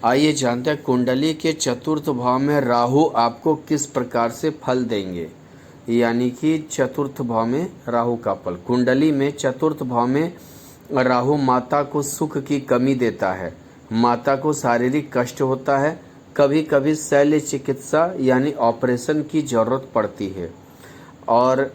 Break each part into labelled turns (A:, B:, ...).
A: आइए जानते हैं कुंडली के चतुर्थ भाव में राहु आपको किस प्रकार से फल देंगे। यानी कि चतुर्थ भाव में राहु का फल, कुंडली में चतुर्थ भाव में राहु माता को सुख की कमी देता है, माता को शारीरिक कष्ट होता है, कभी कभी शल्य चिकित्सा यानी ऑपरेशन की जरूरत पड़ती है। और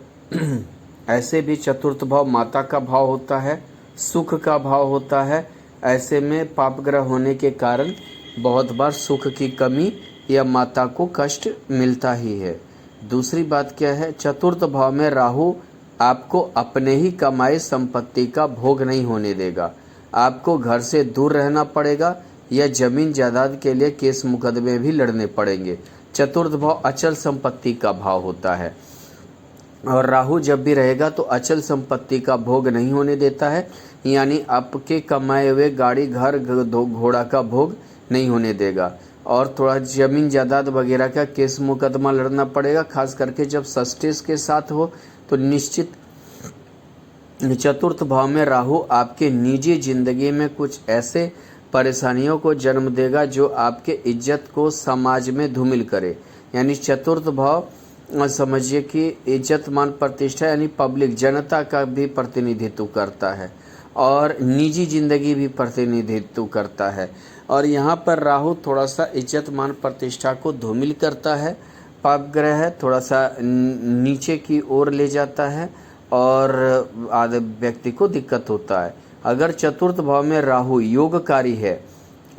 A: ऐसे भी चतुर्थ भाव माता का भाव होता है, सुख का भाव होता है। ऐसे में पापग्रह होने के कारण बहुत बार सुख की कमी या माता को कष्ट मिलता ही है। दूसरी बात क्या है, चतुर्थ भाव में राहु आपको अपने ही कमाई संपत्ति का भोग नहीं होने देगा। आपको घर से दूर रहना पड़ेगा या जमीन जायदाद के लिए केस मुकदमे भी लड़ने पड़ेंगे। चतुर्थ भाव अचल संपत्ति का भाव होता है और राहु जब भी रहेगा तो अचल संपत्ति का भोग नहीं होने देता है, यानी आपके कमाए हुए गाड़ी घर घोड़ा का भोग नहीं होने देगा। और थोड़ा जमीन जायदाद वगैरह का केस मुकदमा लड़ना पड़ेगा, खास करके जब सस्टेस के साथ हो तो निश्चित। चतुर्थ भाव में राहु आपके निजी जिंदगी में कुछ ऐसे परेशानियों को जन्म देगा जो आपके इज्जत को समाज में धूमिल करे। यानी चतुर्थ भाव समझिए कि इज्जत मान प्रतिष्ठा यानी पब्लिक जनता का भी प्रतिनिधित्व करता है और निजी जिंदगी भी प्रतिनिधित्व करता है। और यहाँ पर राहु थोड़ा सा इज्जत मान प्रतिष्ठा को धूमिल करता है, पाप ग्रह है, थोड़ा सा नीचे की ओर ले जाता है और आधे व्यक्ति को दिक्कत होता है। अगर चतुर्थ भाव में राहु योगकारी है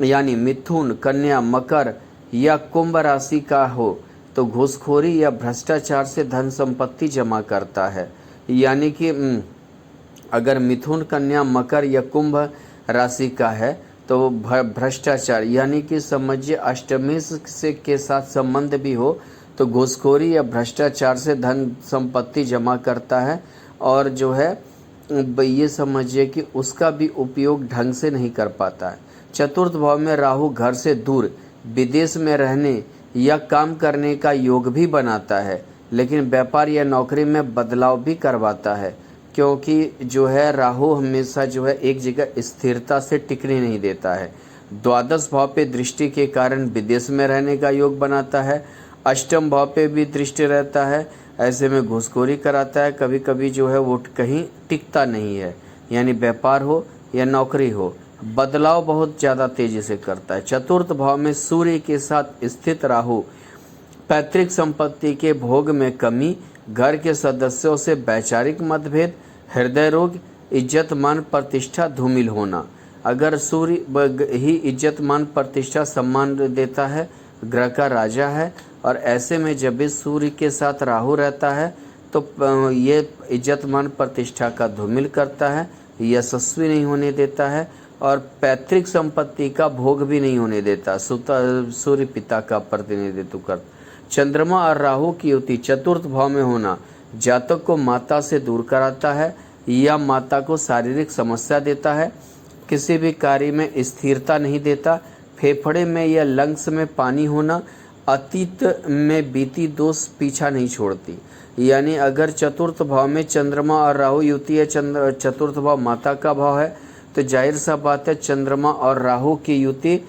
A: यानी मिथुन, कन्या, मकर या कुंभ राशि का हो तो घूसखोरी या भ्रष्टाचार से धन संपत्ति जमा करता है। यानी कि अगर मिथुन, कन्या, मकर या कुंभ राशि का है तो भ्रष्टाचार यानी कि समझिए अष्टमी से के साथ संबंध भी हो तो घूसखोरी या भ्रष्टाचार से धन संपत्ति जमा करता है। और जो है ये समझिए कि उसका भी उपयोग ढंग से नहीं कर पाता है। चतुर्थ भाव में राहु घर से दूर विदेश में रहने या काम करने का योग भी बनाता है, लेकिन व्यापार या नौकरी में बदलाव भी करवाता है, क्योंकि जो है राहु हमेशा जो है एक जगह स्थिरता से टिकने नहीं देता है। द्वादश भाव पे दृष्टि के कारण विदेश में रहने का योग बनाता है, अष्टम भाव पे भी दृष्टि रहता है, ऐसे में घूसखोरी कराता है, कभी कभी जो है वो कहीं टिकता नहीं है। यानी व्यापार हो या नौकरी हो, बदलाव बहुत ज़्यादा तेजी से करता है। चतुर्थ भाव में सूर्य के साथ स्थित राहु पैतृक संपत्ति के भोग में कमी, घर के सदस्यों से वैचारिक मतभेद, हृदय रोग, इज्जत मान प्रतिष्ठा धूमिल होना। अगर सूर्य ही इज्जत मान प्रतिष्ठा सम्मान देता है, ग्रह का राजा है, और ऐसे में जब भी सूर्य के साथ राहु रहता है तो ये इज्जत मान प्रतिष्ठा का धूमिल करता है, यशस्वी नहीं होने देता है और पैतृक संपत्ति का भोग भी नहीं होने देता। सूर्य पिता का प्रतिनिधित्व करता। चंद्रमा और राहु की युति चतुर्थ भाव में होना जातक को माता से दूर कराता है या माता को शारीरिक समस्या देता है, किसी भी कार्य में स्थिरता नहीं देता, फेफड़े में या लंग्स में पानी होना, अतीत में बीती दोष पीछा नहीं छोड़ती। यानी अगर चतुर्थ भाव में चंद्रमा और राहु युति है, चतुर्थ भाव माता का भाव है, तो जाहिर सा बात है चंद्रमा और राहु की युति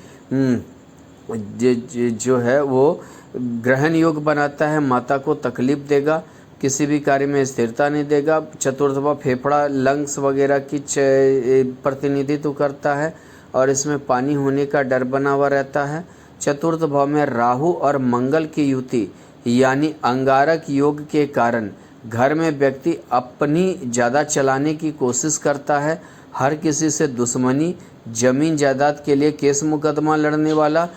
A: जो है वो ग्रहण योग बनाता है, माता को तकलीफ देगा, किसी भी कार्य में स्थिरता नहीं देगा। चतुर्थ भाव फेफड़ा, लंग्स वगैरह की प्रतिनिधित्व करता है और इसमें पानी होने का डर बना हुआ रहता है। चतुर्थ भाव में राहु और मंगल की युति यानी अंगारक योग के कारण घर में व्यक्ति अपनी ज़्यादा चलाने की कोशिश करता है, हर किसी से दुश्मनी, जमीन जायदाद के लिए केस मुकदमा लड़ने वाला,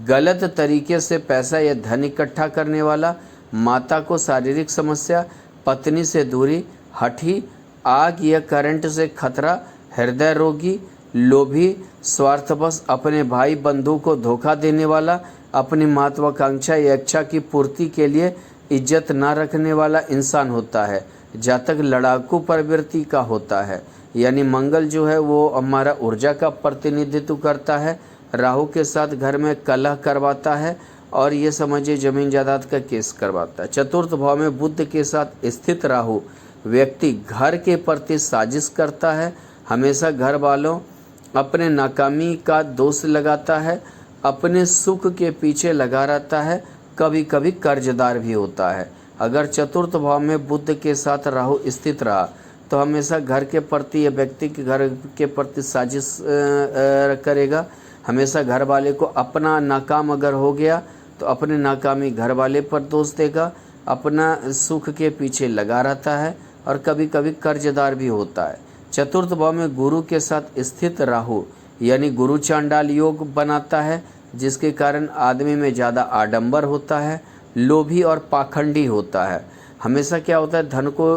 A: गलत तरीके से पैसा या धन इकट्ठा करने वाला, माता को शारीरिक समस्या, पत्नी से दूरी, हठी, आग या करंट से खतरा, हृदय रोगी, लोभी, स्वार्थवश अपने भाई बंधु को धोखा देने वाला, अपनी महत्वाकांक्षा या इच्छा की पूर्ति के लिए इज्जत ना रखने वाला इंसान होता है। जातक लड़ाकू प्रवृत्ति का होता है, यानी मंगल जो है वो हमारा ऊर्जा का प्रतिनिधित्व करता है, राहु के साथ घर में कलह करवाता है और ये समझिए जमीन जायदाद का केस करवाता है। चतुर्थ भाव में बुध के साथ स्थित राहु व्यक्ति घर के प्रति साजिश करता है, हमेशा घर वालों अपने नाकामी का दोष लगाता है अपने सुख के पीछे लगा रहता है, कभी कभी कर्जदार भी होता है। अगर चतुर्थ भाव में बुध के साथ राहु स्थित रहा तो हमेशा घर के प्रति या व्यक्ति के घर के प्रति साजिश करेगा। हमेशा घर वाले को अपना नाकाम अगर हो गया तो अपने नाकामी घर वाले पर दोष देगा। अपना सुख के पीछे लगा रहता है और कभी कभी कर्जदार भी होता है। चतुर्थ भाव में गुरु के साथ स्थित राहु यानी गुरु चांडाल योग बनाता है, जिसके कारण आदमी में ज़्यादा आडंबर होता है, लोभी और पाखंडी होता है। हमेशा क्या होता है, धन को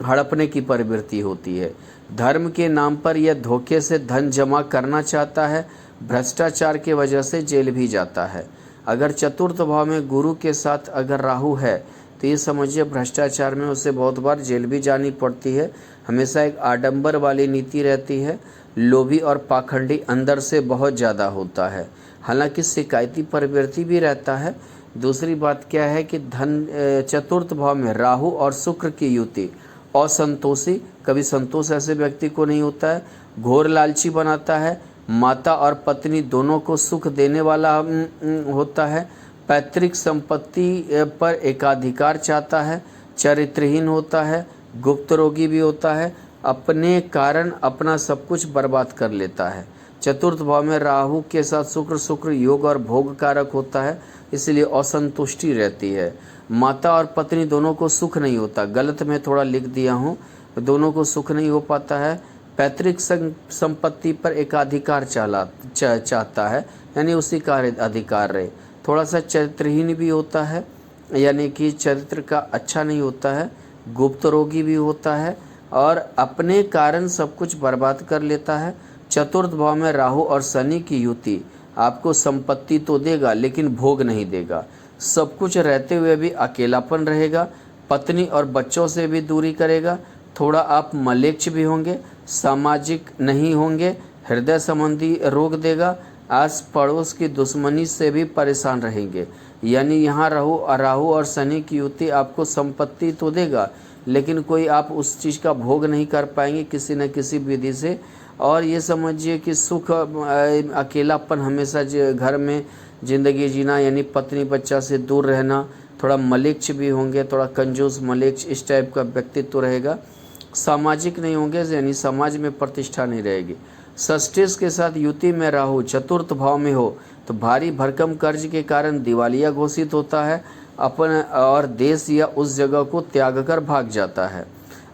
A: हड़पने की प्रवृत्ति होती है। धर्म के नाम पर यह धोखे से धन जमा करना चाहता है। भ्रष्टाचार की वजह से जेल भी जाता है। अगर चतुर्थ भाव में गुरु के साथ अगर राहु है तो ये समझिए भ्रष्टाचार में उसे बहुत बार जेल भी जानी पड़ती है। हमेशा एक आडंबर वाली नीति रहती है। लोभी और पाखंडी अंदर से बहुत ज़्यादा होता है, हालांकि शिकायती प्रवृत्ति भी रहता है। दूसरी बात क्या है कि चतुर्थ भाव में राहु और शुक्र की युति असंतोषी, कभी संतोष ऐसे व्यक्ति को नहीं होता है, घोर लालची बनाता है, माता और पत्नी दोनों को सुख देने वाला होता है, पैतृक संपत्ति पर एकाधिकार चाहता है, चरित्रहीन होता है, गुप्त रोगी भी होता है, अपने कारण अपना सब कुछ बर्बाद कर लेता है। चतुर्थ भाव में राहु के साथ शुक्र योग और भोग कारक होता है, इसलिए असंतुष्टि रहती है। माता और पत्नी दोनों को सुख नहीं होता, गलत मैं थोड़ा लिख दिया हूँ, दोनों को सुख नहीं हो पाता है। पैतृक संपत्ति पर एकाधिकार चाहता है, यानी उसी का अधिकार रहे। थोड़ा सा चरित्रहीन भी होता है, यानी कि चरित्र का अच्छा नहीं होता है, गुप्त रोगी भी होता है और अपने कारण सब कुछ बर्बाद कर लेता है। चतुर्थ भाव में राहु और शनि की युति आपको संपत्ति तो देगा लेकिन भोग नहीं देगा। सब कुछ रहते हुए भी अकेलापन रहेगा, पत्नी और बच्चों से भी दूरी करेगा, थोड़ा आप मलेच्छ भी होंगे, सामाजिक नहीं होंगे, हृदय संबंधी रोग देगा, आस पड़ोस की दुश्मनी से भी परेशान रहेंगे। यानी यहाँ राहु और शनि की युति आपको संपत्ति तो देगा लेकिन कोई आप उस चीज़ का भोग नहीं कर पाएंगे किसी न किसी विधि से। और ये समझिए कि सुख अकेलापन हमेशा घर में ज़िंदगी जीना, यानी पत्नी बच्चा से दूर रहना, थोड़ा मलेच्छ भी होंगे, थोड़ा कंजूस मलेच्छ इस टाइप का व्यक्तित्व रहेगा। सामाजिक नहीं होंगे, यानी समाज में प्रतिष्ठा नहीं रहेगी। षष्ठेश के साथ युति में राहु चतुर्थ भाव में हो तो भारी भरकम कर्ज के कारण दिवालिया घोषित होता है, अपन और देश या उस जगह को त्याग कर भाग जाता है।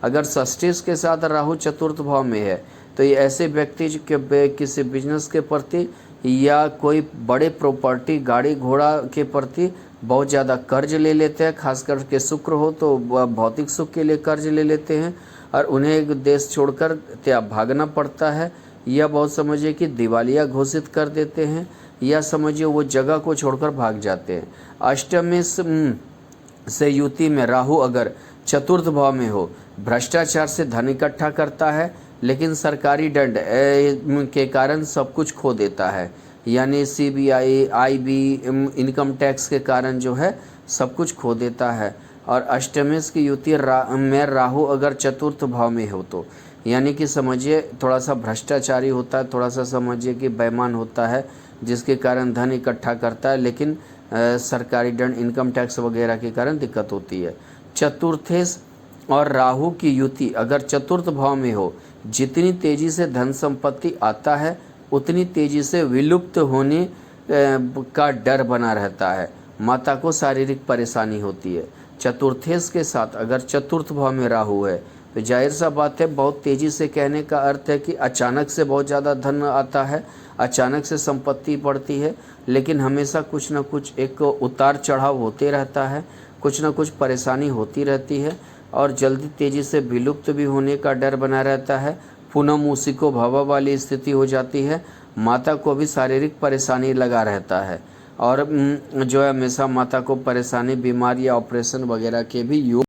A: अगर षष्ठेश के साथ राहु चतुर्थ भाव में है तो ये ऐसे व्यक्ति के किसी बिजनेस के प्रति या कोई बड़े प्रॉपर्टी गाड़ी घोड़ा के प्रति बहुत ज़्यादा कर्ज ले लेते हैं। खास करके शुक्र हो तो भौतिक सुख के लिए कर्ज ले लेते हैं और उन्हें देश छोड़कर भागना पड़ता है, या बहुत समझिए कि दिवालिया घोषित कर देते हैं, या समझिए वो जगह को छोड़कर भाग जाते हैं। अष्टमी से युति में राहु अगर चतुर्थ भाव में हो, भ्रष्टाचार से धन इकट्ठा करता है लेकिन सरकारी दंड के कारण सब कुछ खो देता है, यानी CBI IB इनकम टैक्स के कारण जो है सब कुछ खो देता है। और अष्टमेश की युति में राहु अगर चतुर्थ भाव में हो तो यानी कि समझिए थोड़ा सा भ्रष्टाचारी होता है, थोड़ा सा समझिए कि बेईमान होता है, जिसके कारण धन इकट्ठा करता है लेकिन सरकारी दंड इनकम टैक्स वगैरह के कारण दिक्कत होती है। चतुर्थेश और राहु की युति अगर चतुर्थ भाव में हो, जितनी तेजी से धन संपत्ति आता है उतनी तेजी से विलुप्त होने का डर बना रहता है, माता को शारीरिक परेशानी होती है। चतुर्थेश के साथ अगर चतुर्थ भाव में राहु है तो जाहिर सा बात है, बहुत तेज़ी से कहने का अर्थ है कि अचानक से बहुत ज़्यादा धन आता है, अचानक से संपत्ति बढ़ती है, लेकिन हमेशा कुछ न कुछ एक उतार चढ़ाव होते रहता है, कुछ न कुछ परेशानी होती रहती है और जल्दी तेज़ी से विलुप्त भी होने का डर बना रहता है। पूनम उसी को भवा वाली स्थिति हो जाती है, माता को भी शारीरिक परेशानी लगा रहता है और जो है हमेशा माता को परेशानी, बीमारी या ऑपरेशन वगैरह के भी योग